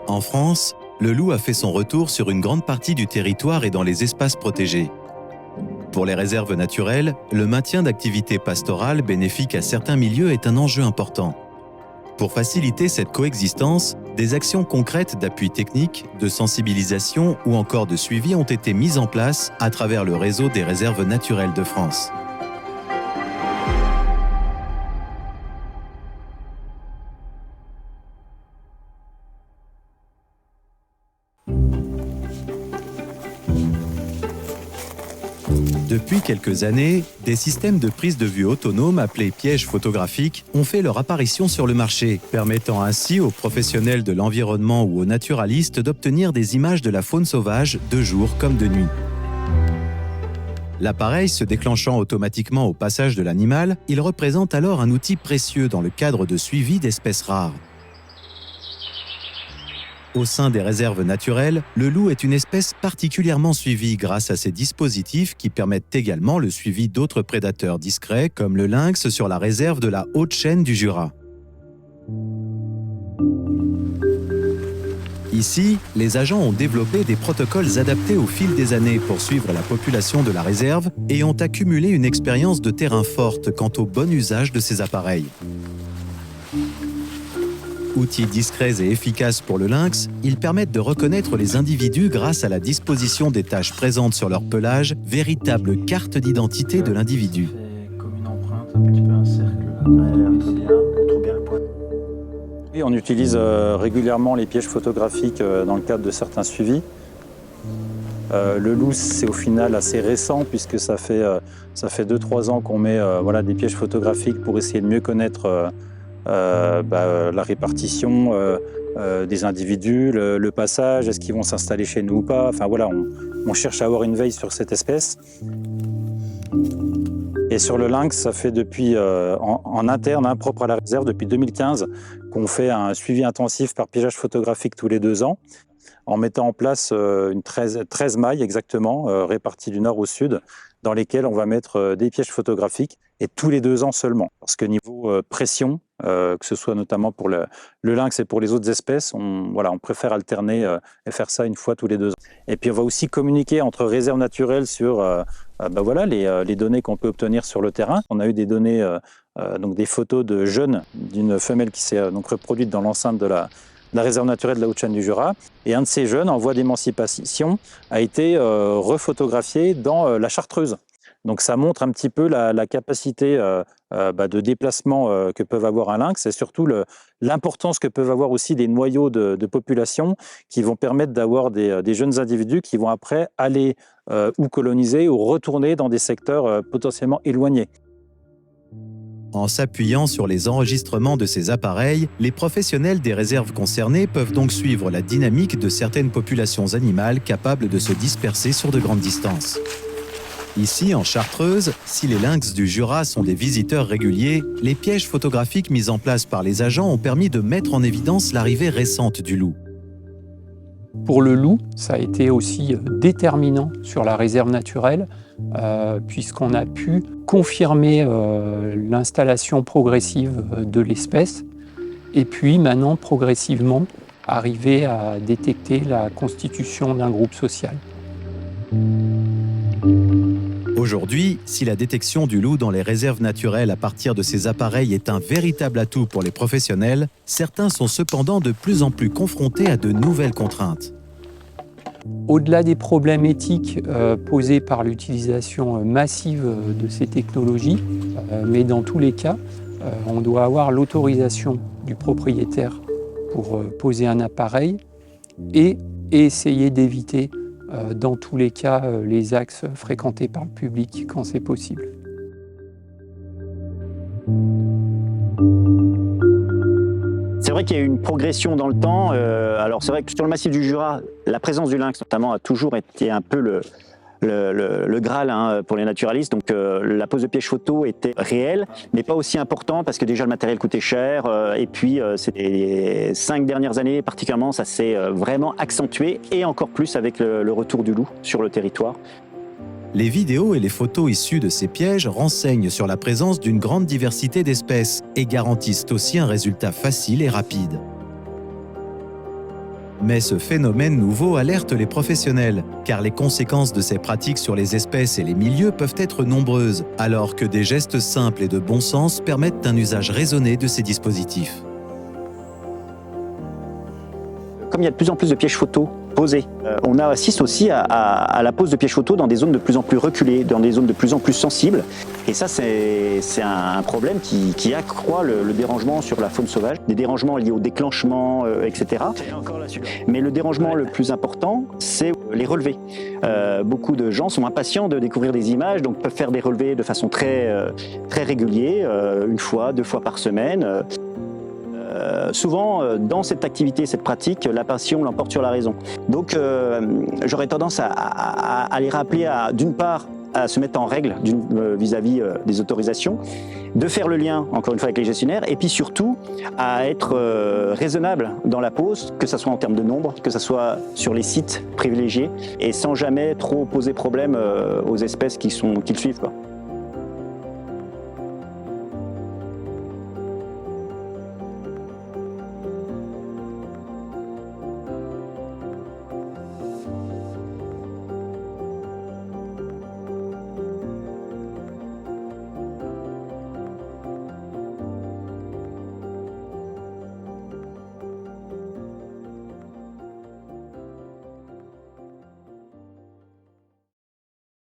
En France, le loup a fait son retour sur une grande partie du territoire et dans les espaces protégés. Pour les réserves naturelles, le maintien d'activités pastorales bénéfiques à certains milieux est un enjeu important. Pour faciliter cette coexistence, des actions concrètes d'appui technique, de sensibilisation ou encore de suivi ont été mises en place à travers le réseau des réserves naturelles de France. Depuis quelques années, des systèmes de prise de vue autonomes appelés pièges photographiques ont fait leur apparition sur le marché, permettant ainsi aux professionnels de l'environnement ou aux naturalistes d'obtenir des images de la faune sauvage de jour comme de nuit. L'appareil se déclenchant automatiquement au passage de l'animal, il représente alors un outil précieux dans le cadre de suivi d'espèces rares. Au sein des réserves naturelles, le loup est une espèce particulièrement suivie grâce à ces dispositifs qui permettent également le suivi d'autres prédateurs discrets comme le lynx sur la réserve de la Haute-Chaîne du Jura. Ici, les agents ont développé des protocoles adaptés au fil des années pour suivre la population de la réserve et ont accumulé une expérience de terrain forte quant au bon usage de ces appareils. Outils discrets et efficaces pour le lynx, ils permettent de reconnaître les individus grâce à la disposition des taches présentes sur leur pelage, véritable carte d'identité de l'individu. Comme une empreinte, un petit peu un cercle là. Ici, on trouve bien le point. Oui, on utilise régulièrement les pièges photographiques dans le cadre de certains suivis. Le loup, c'est au final assez récent puisque ça fait 2-3 ans qu'on met des pièges photographiques pour essayer de mieux connaître la répartition des individus, le passage, est-ce qu'ils vont s'installer chez nous ou pas. Enfin voilà, on cherche à avoir une veille sur cette espèce. Et sur le lynx, ça fait depuis en interne, propre à la réserve, depuis 2015, qu'on fait un suivi intensif par piégeage photographique tous les 2 ans, en mettant en place 13 mailles exactement, réparties du nord au sud, dans lesquelles on va mettre des pièges photographiques, et tous les 2 ans seulement. Parce que niveau pression, que ce soit notamment pour le lynx et pour les autres espèces, on préfère alterner et faire ça une fois tous les 2 ans. Et puis on va aussi communiquer entre réserves naturelles sur les données qu'on peut obtenir sur le terrain. On a eu des données, donc des photos de jeunes d'une femelle qui s'est reproduite dans l'enceinte de la réserve naturelle de la Haute-Chaîne du Jura. Et un de ces jeunes, en voie d'émancipation, a été refotographié dans la Chartreuse. Donc ça montre un petit peu la capacité de déplacement que peuvent avoir un lynx et surtout l'importance que peuvent avoir aussi des noyaux de population qui vont permettre d'avoir des jeunes individus qui vont après aller ou coloniser ou retourner dans des secteurs potentiellement éloignés. En s'appuyant sur les enregistrements de ces appareils, les professionnels des réserves concernées peuvent donc suivre la dynamique de certaines populations animales capables de se disperser sur de grandes distances. Ici, en Chartreuse, si les lynx du Jura sont des visiteurs réguliers, les pièges photographiques mis en place par les agents ont permis de mettre en évidence l'arrivée récente du loup. Pour le loup, ça a été aussi déterminant sur la réserve naturelle, puisqu'on a pu confirmer l'installation progressive de l'espèce, et puis maintenant, progressivement, arriver à détecter la constitution d'un groupe social. Aujourd'hui, si la détection du loup dans les réserves naturelles à partir de ces appareils est un véritable atout pour les professionnels, certains sont cependant de plus en plus confrontés à de nouvelles contraintes. Au-delà des problèmes éthiques posés par l'utilisation massive de ces technologies, mais dans tous les cas, on doit avoir l'autorisation du propriétaire pour poser un appareil et essayer d'éviter dans tous les cas les axes fréquentés par le public quand c'est possible. C'est vrai qu'il y a eu une progression dans le temps. Alors c'est vrai que sur le massif du Jura, la présence du lynx notamment a toujours été un peu le Graal pour les naturalistes. Donc la pose de piège photo était réelle, mais pas aussi important parce que déjà le matériel coûtait cher. Et puis ces 5 dernières années particulièrement, ça s'est vraiment accentué et encore plus avec le retour du loup sur le territoire. Les vidéos et les photos issues de ces pièges renseignent sur la présence d'une grande diversité d'espèces et garantissent aussi un résultat facile et rapide. Mais ce phénomène nouveau alerte les professionnels, car les conséquences de ces pratiques sur les espèces et les milieux peuvent être nombreuses, alors que des gestes simples et de bon sens permettent un usage raisonné de ces dispositifs. Comme il y a de plus en plus de pièges photos posés, on assiste aussi à la pose de pièges photos dans des zones de plus en plus reculées, dans des zones de plus en plus sensibles. Et ça, c'est un problème qui accroît le dérangement sur la faune sauvage, des dérangements liés au déclenchement, etc. Mais le dérangement le plus important, c'est les relevés. Beaucoup de gens sont impatients de découvrir des images, donc peuvent faire des relevés de façon très régulière, une fois, 2 fois par semaine. Souvent, dans cette activité, cette pratique, la passion l'emporte sur la raison. Donc, j'aurais tendance à les rappeler, d'une part, à se mettre en règle vis-à-vis des autorisations, de faire le lien, encore une fois, avec les gestionnaires, et puis surtout à être raisonnable dans la pose, que ce soit en termes de nombre, que ce soit sur les sites privilégiés, et sans jamais trop poser problème aux espèces qui le suivent, quoi.